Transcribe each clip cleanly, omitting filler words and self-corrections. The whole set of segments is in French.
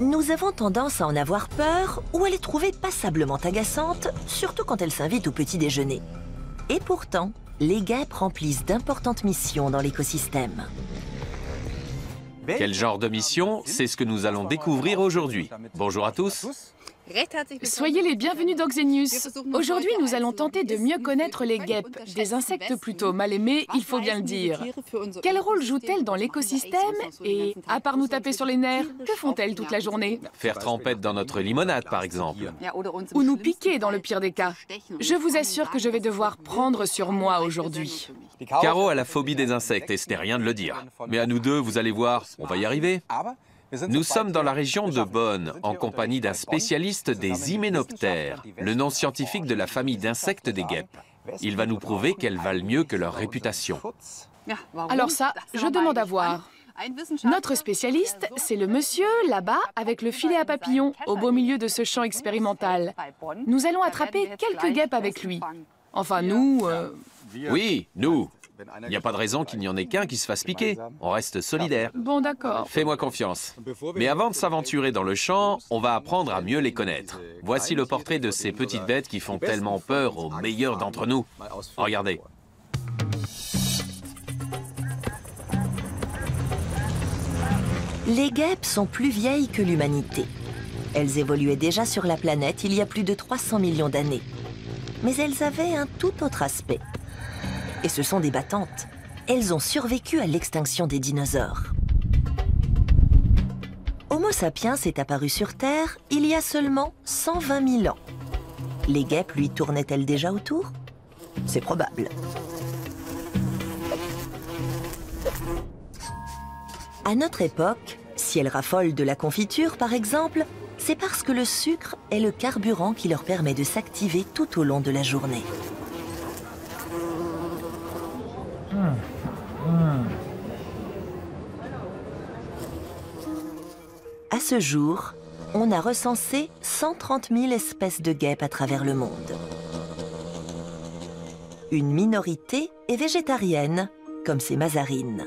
Nous avons tendance à en avoir peur ou à les trouver passablement agaçantes, surtout quand elles s'invitent au petit déjeuner. Et pourtant, les guêpes remplissent d'importantes missions dans l'écosystème. Quel genre de mission? C'est ce que nous allons découvrir aujourd'hui. Bonjour à tous. Soyez les bienvenus dans Xenius. Aujourd'hui, nous allons tenter de mieux connaître les guêpes, des insectes plutôt mal aimés, il faut bien le dire. Quel rôle jouent-elles dans l'écosystème et, à part nous taper sur les nerfs, que font-elles toute la journée? Faire trempette dans notre limonade, par exemple. Ou nous piquer dans le pire des cas. Je vous assure que je vais devoir prendre sur moi aujourd'hui. Caro a la phobie des insectes et ce n'est rien de le dire. Mais à nous deux, vous allez voir, on va y arriver. Nous sommes dans la région de Bonn, en compagnie d'un spécialiste des hyménoptères, le nom scientifique de la famille d'insectes des guêpes. Il va nous prouver qu'elles valent mieux que leur réputation. Alors ça, je demande à voir. Notre spécialiste, c'est le monsieur, là-bas, avec le filet à papillons, au beau milieu de ce champ expérimental. Nous allons attraper quelques guêpes avec lui. Enfin, nous... Oui, nous. Il n'y a pas de raison qu'il n'y en ait qu'un qui se fasse piquer. On reste solidaires. Bon, d'accord. Fais-moi confiance. Mais avant de s'aventurer dans le champ, on va apprendre à mieux les connaître. Voici le portrait de ces petites bêtes qui font tellement peur aux meilleurs d'entre nous. Regardez. Les guêpes sont plus vieilles que l'humanité. Elles évoluaient déjà sur la planète il y a plus de 300 millions d'années. Mais elles avaient un tout autre aspect. Et ce sont des battantes. Elles ont survécu à l'extinction des dinosaures. Homo sapiens est apparu sur Terre il y a seulement 120 000 ans. Les guêpes lui tournaient-elles déjà autour? C'est probable. À notre époque, si elles raffolent de la confiture, par exemple, c'est parce que le sucre est le carburant qui leur permet de s'activer tout au long de la journée. À ce jour, on a recensé 130 000 espèces de guêpes à travers le monde. Une minorité est végétarienne, comme ces mazarines.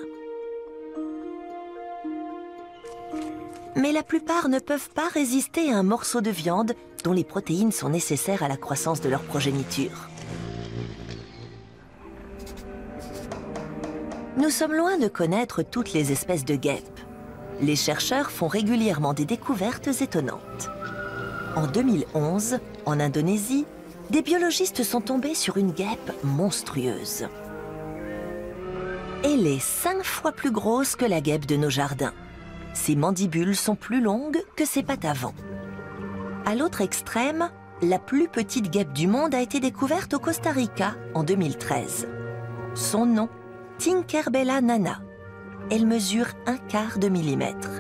Mais la plupart ne peuvent pas résister à un morceau de viande dont les protéines sont nécessaires à la croissance de leur progéniture. Nous sommes loin de connaître toutes les espèces de guêpes. Les chercheurs font régulièrement des découvertes étonnantes. En 2011, en Indonésie, des biologistes sont tombés sur une guêpe monstrueuse. Elle est 5 fois plus grosse que la guêpe de nos jardins. Ses mandibules sont plus longues que ses pattes avant. À l'autre extrême, la plus petite guêpe du monde a été découverte au Costa Rica en 2013. Son nom, Tinkerbella nana. Elle mesure 1/4 de millimètre.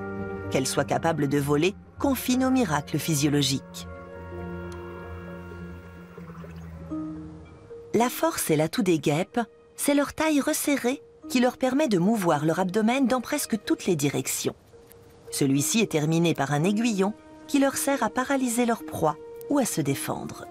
Qu'elle soit capable de voler confine au miracle physiologique. La force et l'atout des guêpes, c'est leur taille resserrée qui leur permet de mouvoir leur abdomen dans presque toutes les directions. Celui-ci est terminé par un aiguillon qui leur sert à paralyser leur proie ou à se défendre.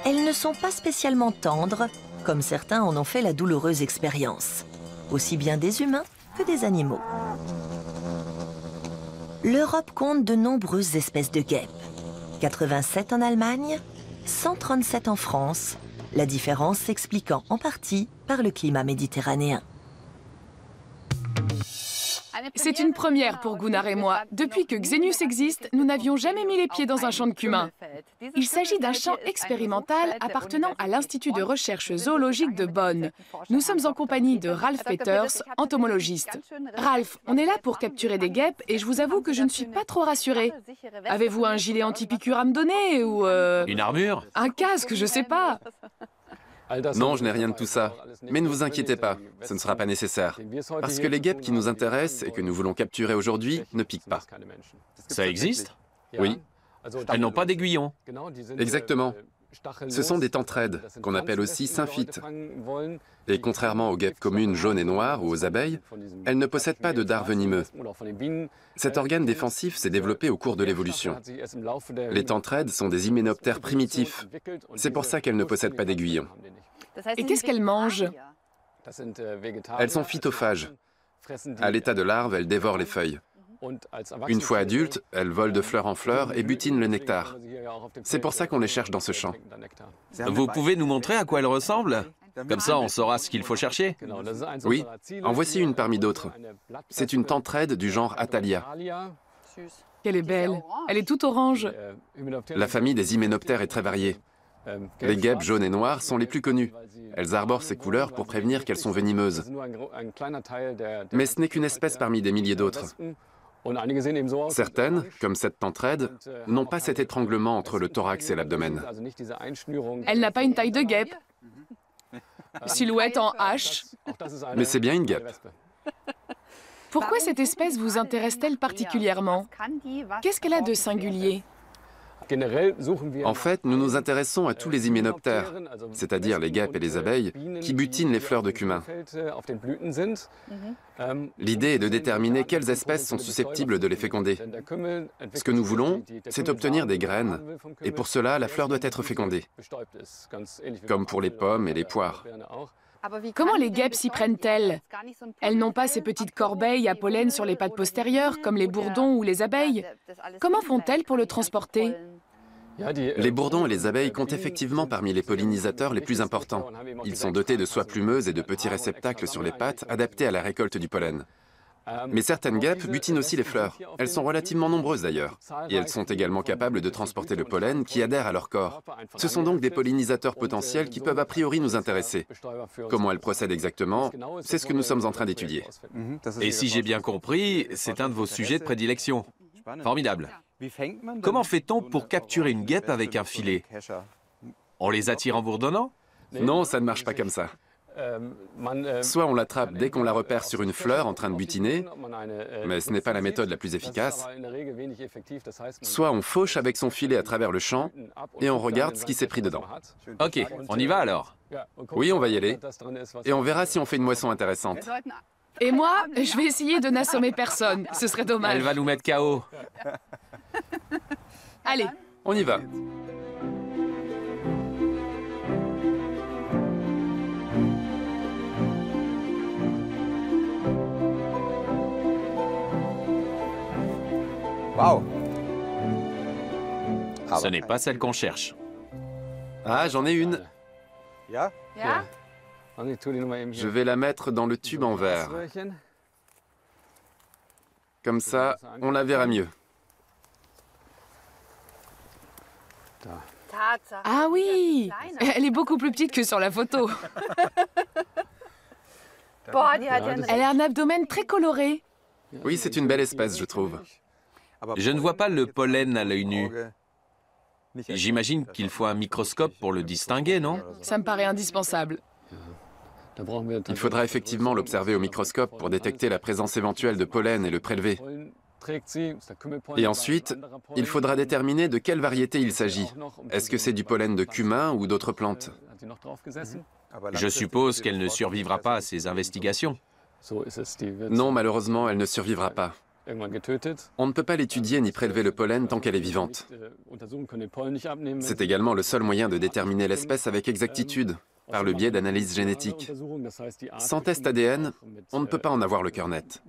Elles ne sont pas spécialement tendres, comme certains en ont fait la douloureuse expérience, aussi bien des humains que des animaux. L'Europe compte de nombreuses espèces de guêpes. 87 en Allemagne, 137 en France, la différence s'expliquant en partie par le climat méditerranéen. C'est une première pour Gunnar et moi. Depuis que Xenius existe, nous n'avions jamais mis les pieds dans un champ de cumin. Il s'agit d'un champ expérimental appartenant à l'Institut de recherche zoologique de Bonn. Nous sommes en compagnie de Ralph Peters, entomologiste. Ralph, on est là pour capturer des guêpes et je vous avoue que je ne suis pas trop rassurée. Avez-vous un gilet anti-piqûre à me donner ou Une armure? un casque, je sais pas. Non, je n'ai rien de tout ça. Mais ne vous inquiétez pas, ce ne sera pas nécessaire. Parce que les guêpes qui nous intéressent et que nous voulons capturer aujourd'hui ne piquent pas. Ça existe? Oui, Elles n'ont pas d'aiguillon. exactement. Ce sont des tentraides, qu'on appelle aussi symphytes. Et contrairement aux guêpes communes jaunes et noires ou aux abeilles, elles ne possèdent pas de dard venimeux. Cet organe défensif s'est développé au cours de l'évolution. Les tentraides sont des hyménoptères primitifs. C'est pour ça qu'elles ne possèdent pas d'aiguillon. Et qu'est-ce qu'elles mangent? Elles sont phytophages. À l'état de larve, elles dévorent les feuilles. Une fois adultes, elles volent de fleur en fleur et butinent le nectar. C'est pour ça qu'on les cherche dans ce champ. Vous pouvez nous montrer à quoi elles ressemblent? Comme ça, on saura ce qu'il faut chercher. Oui, en voici une parmi d'autres. C'est une tentrède du genre Athalia. Qu'elle est belle. Elle est toute orange. La famille des hyménoptères est très variée. Les guêpes jaunes et noires sont les plus connues. Elles arborent ces couleurs pour prévenir qu'elles sont venimeuses. Mais ce n'est qu'une espèce parmi des milliers d'autres. Certaines, comme cette tentrède, n'ont pas cet étranglement entre le thorax et l'abdomen. Elle n'a pas une taille de guêpe. Silhouette en H. Mais c'est bien une guêpe. Pourquoi cette espèce vous intéresse-t-elle particulièrement? Qu'est-ce qu'elle a de singulier? En fait, nous nous intéressons à tous les hyménoptères, c'est-à-dire les guêpes et les abeilles, qui butinent les fleurs de cumin. L'idée est de déterminer quelles espèces sont susceptibles de les féconder. Ce que nous voulons, c'est obtenir des graines, et pour cela, la fleur doit être fécondée, comme pour les pommes et les poires. Comment les guêpes s'y prennent-elles? Elles n'ont pas ces petites corbeilles à pollen sur les pattes postérieures, comme les bourdons ou les abeilles. Comment font-elles pour le transporter? Les bourdons et les abeilles comptent effectivement parmi les pollinisateurs les plus importants. Ils sont dotés de soies plumeuses et de petits réceptacles sur les pattes adaptés à la récolte du pollen. Mais certaines guêpes butinent aussi les fleurs. Elles sont relativement nombreuses d'ailleurs. Et elles sont également capables de transporter le pollen qui adhère à leur corps. Ce sont donc des pollinisateurs potentiels qui peuvent a priori nous intéresser. Comment elles procèdent exactement, c'est ce que nous sommes en train d'étudier. Et si j'ai bien compris, c'est un de vos sujets de prédilection. Formidable. Comment fait-on pour capturer une guêpe avec un filet? On les attire en bourdonnant? Non, ça ne marche pas comme ça. Soit on l'attrape dès qu'on la repère sur une fleur en train de butiner, mais ce n'est pas la méthode la plus efficace. Soit on fauche avec son filet à travers le champ et on regarde ce qui s'est pris dedans. Ok, on y va alors. Oui, on va y aller. Et on verra si on fait une moisson intéressante. Et moi, je vais essayer de n'assommer personne. Ce serait dommage. Elle va nous mettre KO. Allez. On y va. Ce n'est pas celle qu'on cherche. Ah, j'en ai une. Je vais la mettre dans le tube en verre. Comme ça, on la verra mieux. Ah oui, elle est beaucoup plus petite que sur la photo. Elle a un abdomen très coloré. Oui, c'est une belle espèce, je trouve. Je ne vois pas le pollen à l'œil nu. J'imagine qu'il faut un microscope pour le distinguer, non? Ça me paraît indispensable. Il faudra effectivement l'observer au microscope pour détecter la présence éventuelle de pollen et le prélever. Et ensuite, il faudra déterminer de quelle variété il s'agit. Est-ce que c'est du pollen de cumin ou d'autres plantes? Je suppose qu'elle ne survivra pas à ces investigations. Non, malheureusement, elle ne survivra pas. On ne peut pas l'étudier ni prélever le pollen tant qu'elle est vivante. C'est également le seul moyen de déterminer l'espèce avec exactitude, par le biais d'analyses génétiques. Sans test ADN, on ne peut pas en avoir le cœur net.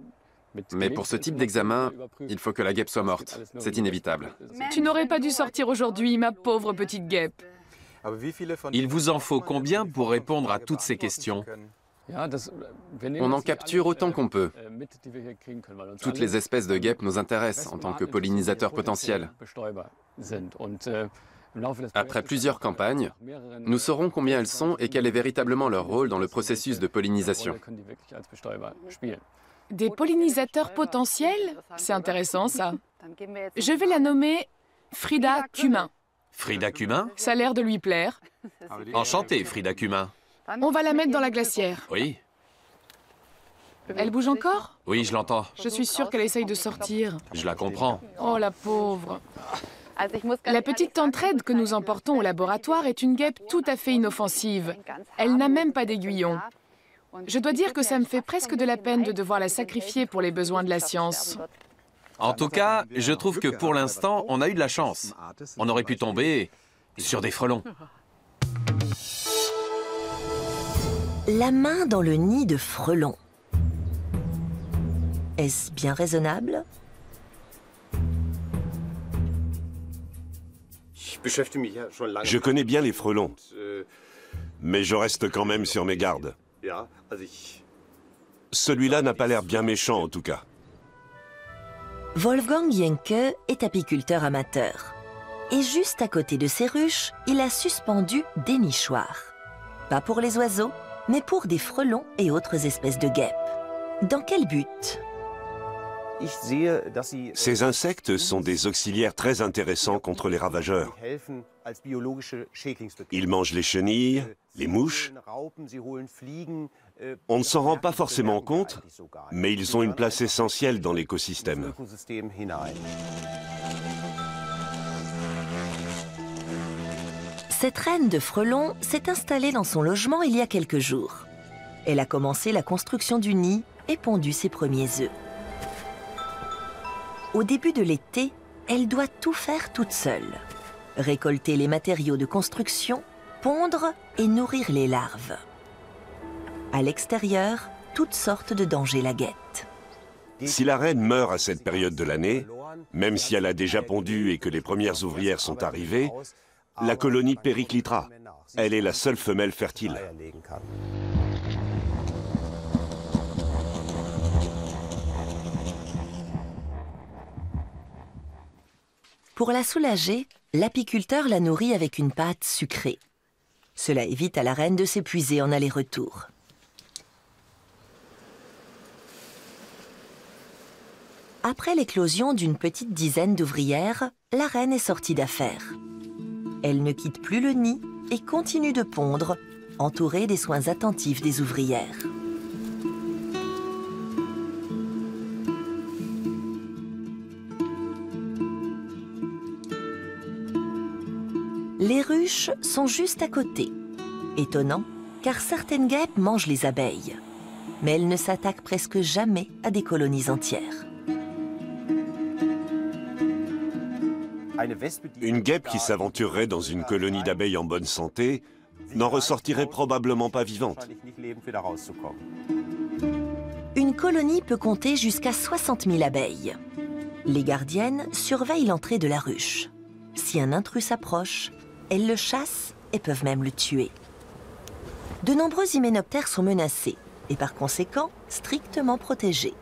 Mais pour ce type d'examen, il faut que la guêpe soit morte. C'est inévitable. Tu n'aurais pas dû sortir aujourd'hui, ma pauvre petite guêpe. Il vous en faut combien pour répondre à toutes ces questions? On en capture autant qu'on peut. Toutes les espèces de guêpes nous intéressent en tant que pollinisateurs potentiels. Après plusieurs campagnes, nous saurons combien elles sont et quel est véritablement leur rôle dans le processus de pollinisation. Des pollinisateurs potentiels? C'est intéressant, ça. Je vais la nommer Frida Cumin. Frida Cumin? Ça a l'air de lui plaire. Enchanté, Frida Cumin. On va la mettre dans la glacière. Oui. Elle bouge encore? Oui, je l'entends. Je suis sûre qu'elle essaye de sortir. Je la comprends. Oh, la pauvre. La petite tentrède que nous emportons au laboratoire est une guêpe tout à fait inoffensive. Elle n'a même pas d'aiguillon. Je dois dire que ça me fait presque de la peine de devoir la sacrifier pour les besoins de la science. En tout cas, je trouve que pour l'instant, on a eu de la chance. On aurait pu tomber sur des frelons. La main dans le nid de frelons. Est-ce bien raisonnable? Je connais bien les frelons, mais je reste quand même sur mes gardes. Celui-là n'a pas l'air bien méchant en tout cas. Wolfgang Jenke est apiculteur amateur. Et juste à côté de ses ruches, il a suspendu des nichoirs. Pas pour les oiseaux, mais pour des frelons et autres espèces de guêpes. Dans quel but? Ces insectes sont des auxiliaires très intéressants contre les ravageurs. Ils mangent les chenilles, les mouches. On ne s'en rend pas forcément compte, mais ils ont une place essentielle dans l'écosystème. Cette reine de frelons s'est installée dans son logement il y a quelques jours. Elle a commencé la construction du nid et pondu ses premiers œufs. Au début de l'été, elle doit tout faire toute seule. Récolter les matériaux de construction, pondre et nourrir les larves. À l'extérieur, toutes sortes de dangers la guettent. Si la reine meurt à cette période de l'année, même si elle a déjà pondu et que les premières ouvrières sont arrivées, la colonie périclitera. Elle est la seule femelle fertile. Pour la soulager, l'apiculteur la nourrit avec une pâte sucrée. Cela évite à la reine de s'épuiser en aller-retour. Après l'éclosion d'une petite dizaine d'ouvrières, la reine est sortie d'affaire. Elle ne quitte plus le nid et continue de pondre, entourée des soins attentifs des ouvrières. Les ruches sont juste à côté. Étonnant, car certaines guêpes mangent les abeilles. Mais elles ne s'attaquent presque jamais à des colonies entières. Une guêpe qui s'aventurerait dans une colonie d'abeilles en bonne santé n'en ressortirait probablement pas vivante. Une colonie peut compter jusqu'à 60 000 abeilles. Les gardiennes surveillent l'entrée de la ruche. Si un intrus s'approche, elles le chassent et peuvent même le tuer. De nombreux hyménoptères sont menacés et par conséquent strictement protégés.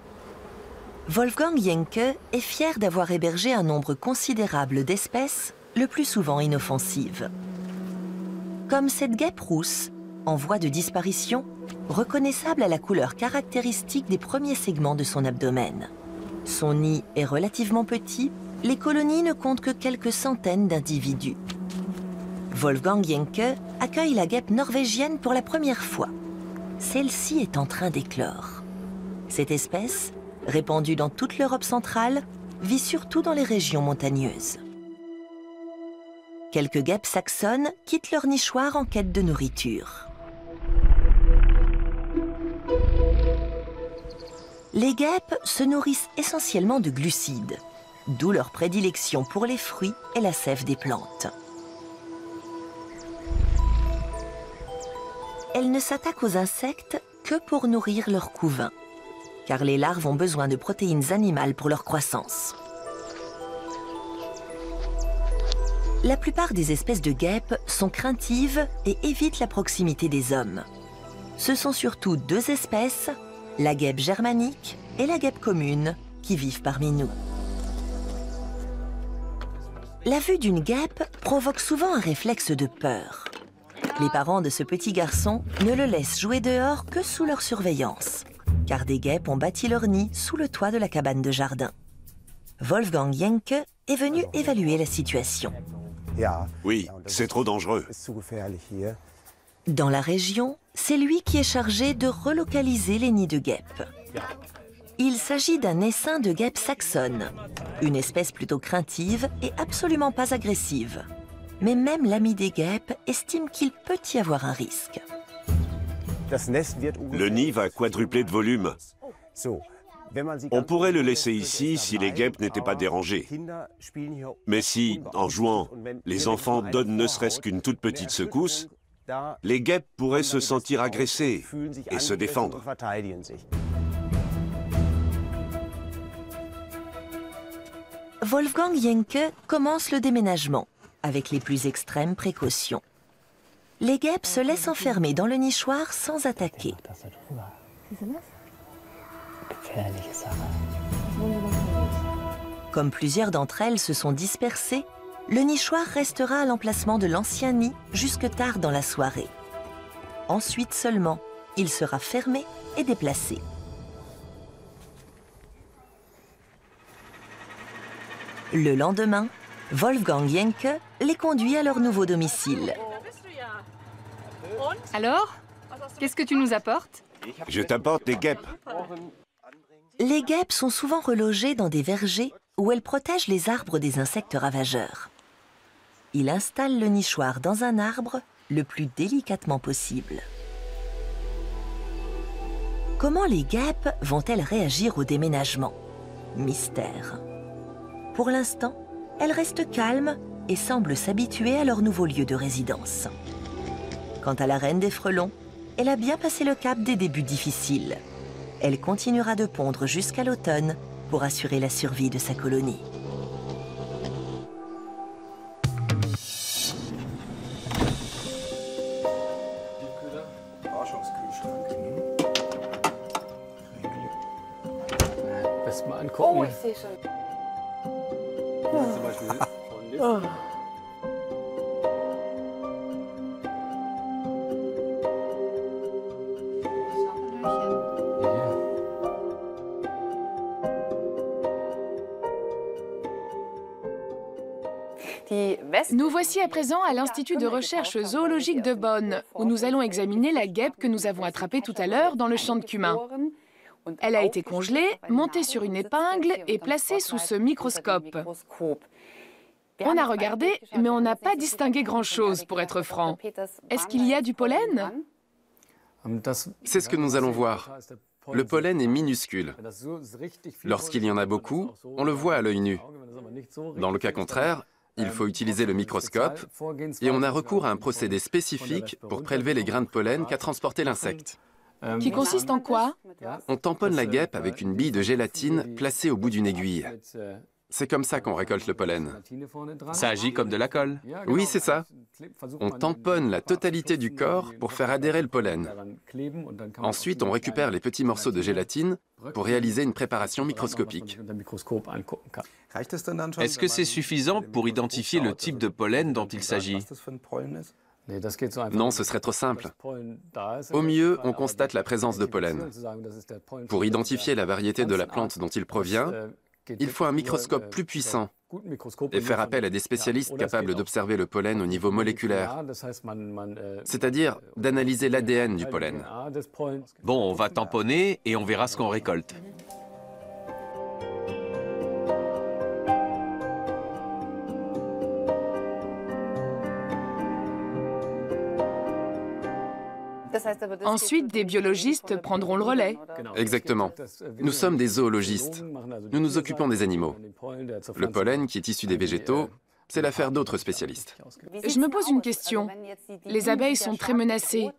Wolfgang Jenke est fier d'avoir hébergé un nombre considérable d'espèces, le plus souvent inoffensives. Comme cette guêpe rousse, en voie de disparition, reconnaissable à la couleur caractéristique des premiers segments de son abdomen. Son nid est relativement petit, les colonies ne comptent que quelques centaines d'individus. Wolfgang Jenke accueille la guêpe norvégienne pour la première fois. Celle-ci est en train d'éclore. Cette espèce, répandue dans toute l'Europe centrale, vit surtout dans les régions montagneuses. Quelques guêpes saxonnes quittent leur nichoir en quête de nourriture. Les guêpes se nourrissent essentiellement de glucides, d'où leur prédilection pour les fruits et la sève des plantes. Elles ne s'attaquent aux insectes que pour nourrir leur couvain, car les larves ont besoin de protéines animales pour leur croissance. La plupart des espèces de guêpes sont craintives et évitent la proximité des hommes. Ce sont surtout deux espèces, la guêpe germanique et la guêpe commune, qui vivent parmi nous. La vue d'une guêpe provoque souvent un réflexe de peur. Les parents de ce petit garçon ne le laissent jouer dehors que sous leur surveillance, car des guêpes ont bâti leur nid sous le toit de la cabane de jardin. Wolfgang Jenke est venu évaluer la situation. Oui, c'est trop dangereux. Dans la région, c'est lui qui est chargé de relocaliser les nids de guêpes. Il s'agit d'un essaim de guêpe saxonne, une espèce plutôt craintive et absolument pas agressive. Mais même l'ami des guêpes estime qu'il peut y avoir un risque. Le nid va quadrupler de volume. On pourrait le laisser ici si les guêpes n'étaient pas dérangées. Mais si, en jouant, les enfants donnent ne serait-ce qu'une toute petite secousse, les guêpes pourraient se sentir agressées et se défendre. Wolfgang Jenke commence le déménagement, avec les plus extrêmes précautions. Les guêpes se laissent enfermer dans le nichoir sans attaquer. Comme plusieurs d'entre elles se sont dispersées, le nichoir restera à l'emplacement de l'ancien nid jusque tard dans la soirée. Ensuite seulement, il sera fermé et déplacé. Le lendemain, Wolfgang Jenke les conduit à leur nouveau domicile. Alors, qu'est-ce que tu nous apportes? Je t'apporte des guêpes. Les guêpes sont souvent relogées dans des vergers où elles protègent les arbres des insectes ravageurs. Il installe le nichoir dans un arbre le plus délicatement possible. Comment les guêpes vont-elles réagir au déménagement? Mystère. Pour l'instant, elles restent calmes et semblent s'habituer à leur nouveau lieu de résidence. Quant à la reine des frelons, elle a bien passé le cap des débuts difficiles. Elle continuera de pondre jusqu'à l'automne pour assurer la survie de sa colonie. Oh, ich sehe schon. Nous voici à présent à l'Institut de recherche zoologique de Bonn, où nous allons examiner la guêpe que nous avons attrapée tout à l'heure dans le champ de cumin. Elle a été congelée, montée sur une épingle et placée sous ce microscope. On a regardé, mais on n'a pas distingué grand-chose, pour être franc. Est-ce qu'il y a du pollen? C'est ce que nous allons voir. Le pollen est minuscule. Lorsqu'il y en a beaucoup, on le voit à l'œil nu. Dans le cas contraire, il faut utiliser le microscope et on a recours à un procédé spécifique pour prélever les grains de pollen qu'a transporté l'insecte. Qui consiste en quoi? On tamponne la guêpe avec une bille de gélatine placée au bout d'une aiguille. C'est comme ça qu'on récolte le pollen. Ça agit comme de la colle. Oui, c'est ça. On tamponne la totalité du corps pour faire adhérer le pollen. Ensuite, on récupère les petits morceaux de gélatine pour réaliser une préparation microscopique. Est-ce que c'est suffisant pour identifier le type de pollen dont il s'agit? Non, ce serait trop simple. Au mieux, on constate la présence de pollen. Pour identifier la variété de la plante dont il provient, il faut un microscope plus puissant et faire appel à des spécialistes capables d'observer le pollen au niveau moléculaire, c'est-à-dire d'analyser l'ADN du pollen. Bon, on va tamponner et on verra ce qu'on récolte. Ensuite, des biologistes prendront le relais. Exactement. Nous sommes des zoologistes. Nous nous occupons des animaux. Le pollen, qui est issu des végétaux, c'est l'affaire d'autres spécialistes. Je me pose une question. Les abeilles sont très menacées.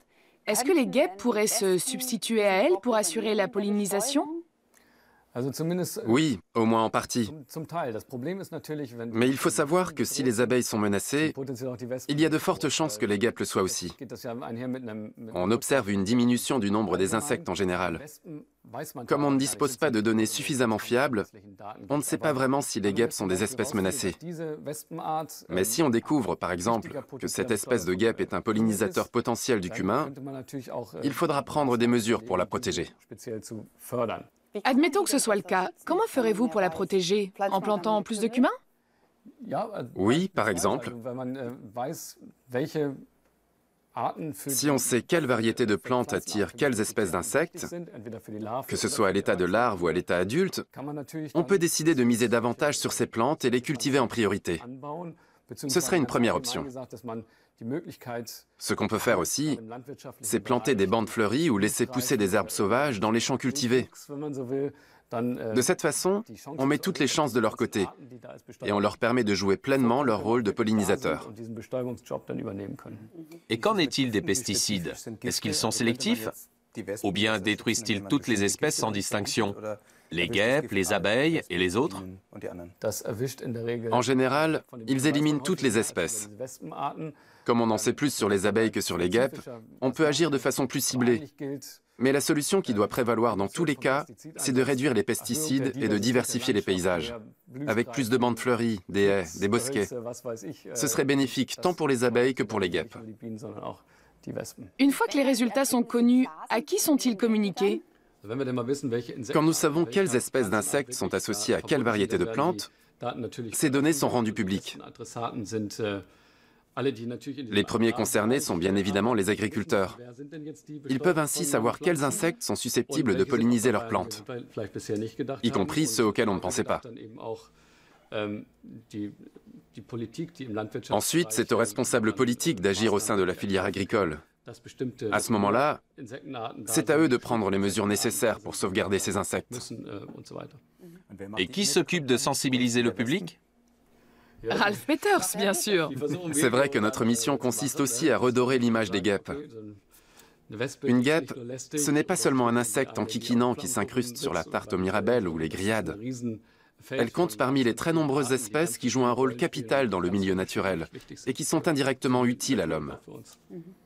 Est-ce que les guêpes pourraient se substituer à elles pour assurer la pollinisation? Oui, au moins en partie. Mais il faut savoir que si les abeilles sont menacées, il y a de fortes chances que les guêpes le soient aussi. On observe une diminution du nombre des insectes en général. Comme on ne dispose pas de données suffisamment fiables, on ne sait pas vraiment si les guêpes sont des espèces menacées. Mais si on découvre, par exemple, que cette espèce de guêpe est un pollinisateur potentiel du cumin, il faudra prendre des mesures pour la protéger. Admettons que ce soit le cas. Comment ferez-vous pour la protéger? En plantant plus de cumin? Oui, par exemple. Si on sait quelle variété de plantes attire quelles espèces d'insectes, que ce soit à l'état de larve ou à l'état adulte, on peut décider de miser davantage sur ces plantes et les cultiver en priorité. Ce serait une première option. Ce qu'on peut faire aussi, c'est planter des bandes fleuries ou laisser pousser des herbes sauvages dans les champs cultivés. De cette façon, on met toutes les chances de leur côté et on leur permet de jouer pleinement leur rôle de pollinisateur. Et qu'en est-il des pesticides? Est-ce qu'ils sont sélectifs? Ou bien détruisent-ils toutes les espèces sans distinction? Les guêpes, les abeilles et les autres? En général, ils éliminent toutes les espèces. Comme on en sait plus sur les abeilles que sur les guêpes, on peut agir de façon plus ciblée. Mais la solution qui doit prévaloir dans tous les cas, c'est de réduire les pesticides et de diversifier les paysages. Avec plus de bandes fleuries, des haies, des bosquets. Ce serait bénéfique tant pour les abeilles que pour les guêpes. Une fois que les résultats sont connus, à qui sont-ils communiqués? Quand nous savons quelles espèces d'insectes sont associées à quelle variété de plantes, ces données sont rendues publiques. Les premiers concernés sont bien évidemment les agriculteurs. Ils peuvent ainsi savoir quels insectes sont susceptibles de polliniser leurs plantes, y compris ceux auxquels on ne pensait pas. Ensuite, c'est aux responsables politiques d'agir au sein de la filière agricole. À ce moment-là, c'est à eux de prendre les mesures nécessaires pour sauvegarder ces insectes. Et qui s'occupe de sensibiliser le public? Ralph Peters, bien sûr. C'est vrai que notre mission consiste aussi à redorer l'image des guêpes. Une guêpe, ce n'est pas seulement un insecte enquiquinant qui s'incruste sur la tarte aux mirabelles ou les grillades. Elle compte parmi les très nombreuses espèces qui jouent un rôle capital dans le milieu naturel et qui sont indirectement utiles à l'homme.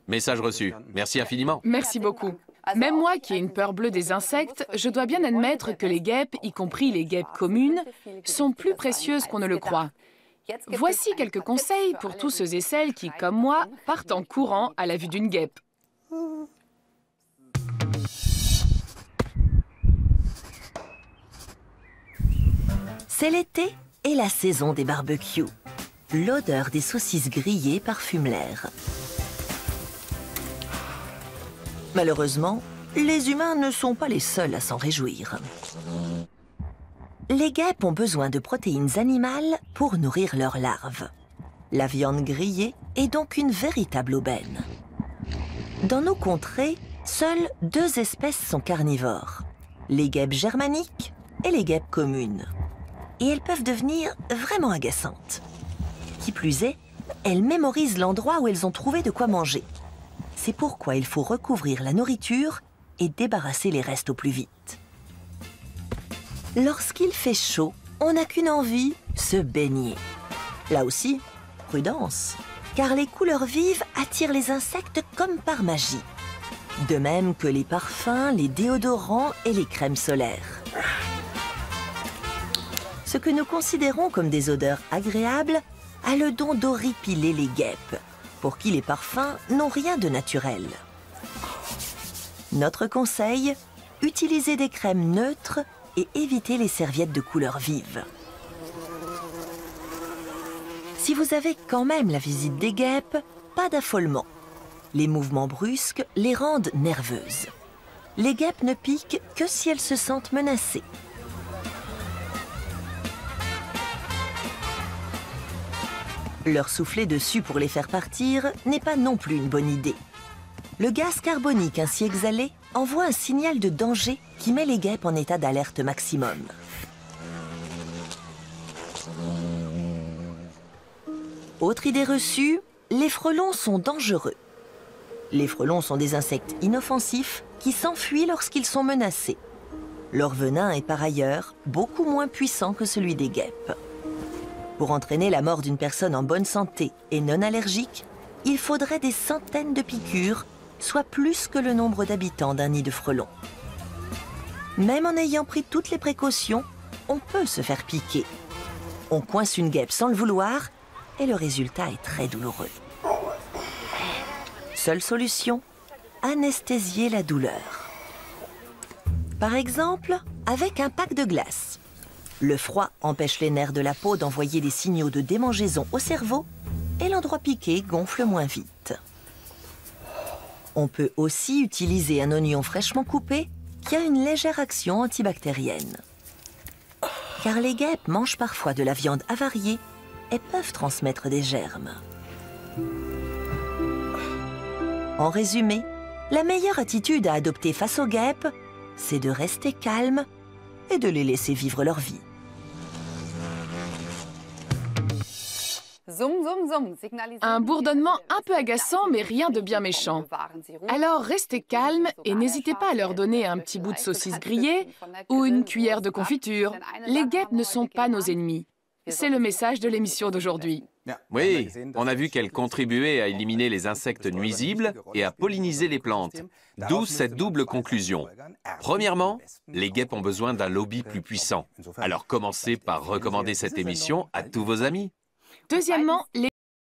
Message reçu. Merci infiniment. Merci beaucoup. Même moi qui ai une peur bleue des insectes, je dois bien admettre que les guêpes, y compris les guêpes communes, sont plus précieuses qu'on ne le croit. Voici quelques conseils pour tous ceux et celles qui, comme moi, partent en courant à la vue d'une guêpe. C'est l'été et la saison des barbecues. L'odeur des saucisses grillées parfume l'air. Malheureusement, les humains ne sont pas les seuls à s'en réjouir. Les guêpes ont besoin de protéines animales pour nourrir leurs larves. La viande grillée est donc une véritable aubaine. Dans nos contrées, seules 2 espèces sont carnivores, les guêpes germaniques et les guêpes communes. Et elles peuvent devenir vraiment agaçantes. Qui plus est, elles mémorisent l'endroit où elles ont trouvé de quoi manger. C'est pourquoi il faut recouvrir la nourriture et débarrasser les restes au plus vite. Lorsqu'il fait chaud, on n'a qu'une envie, se baigner. Là aussi, prudence, car les couleurs vives attirent les insectes comme par magie. De même que les parfums, les déodorants et les crèmes solaires. Ce que nous considérons comme des odeurs agréables a le don d'horripiler les guêpes, pour qui les parfums n'ont rien de naturel. Notre conseil, utilisez des crèmes neutres et évitez les serviettes de couleurs vives. Si vous avez quand même la visite des guêpes, pas d'affolement. Les mouvements brusques les rendent nerveuses. Les guêpes ne piquent que si elles se sentent menacées. Leur souffler dessus pour les faire partir n'est pas non plus une bonne idée. Le gaz carbonique ainsi exhalé envoie un signal de danger qui met les guêpes en état d'alerte maximum. Autre idée reçue, les frelons sont dangereux. Les frelons sont des insectes inoffensifs qui s'enfuient lorsqu'ils sont menacés. Leur venin est par ailleurs beaucoup moins puissant que celui des guêpes. Pour entraîner la mort d'une personne en bonne santé et non allergique, il faudrait des centaines de piqûres, soit plus que le nombre d'habitants d'un nid de frelons. Même en ayant pris toutes les précautions, on peut se faire piquer. On coince une guêpe sans le vouloir et le résultat est très douloureux. Seule solution, anesthésier la douleur. Par exemple, avec un pack de glace. Le froid empêche les nerfs de la peau d'envoyer des signaux de démangeaison au cerveau et l'endroit piqué gonfle moins vite. On peut aussi utiliser un oignon fraîchement coupé qui a une légère action antibactérienne. Car les guêpes mangent parfois de la viande avariée et peuvent transmettre des germes. En résumé, la meilleure attitude à adopter face aux guêpes, c'est de rester calme et de les laisser vivre leur vie. Un bourdonnement un peu agaçant, mais rien de bien méchant. Alors restez calme et n'hésitez pas à leur donner un petit bout de saucisse grillée ou une cuillère de confiture. Les guêpes ne sont pas nos ennemis. C'est le message de l'émission d'aujourd'hui. Oui, on a vu qu'elles contribuaient à éliminer les insectes nuisibles et à polliniser les plantes. D'où cette double conclusion. Premièrement, les guêpes ont besoin d'un lobby plus puissant. Alors commencez par recommander cette émission à tous vos amis. Deuxièmement, les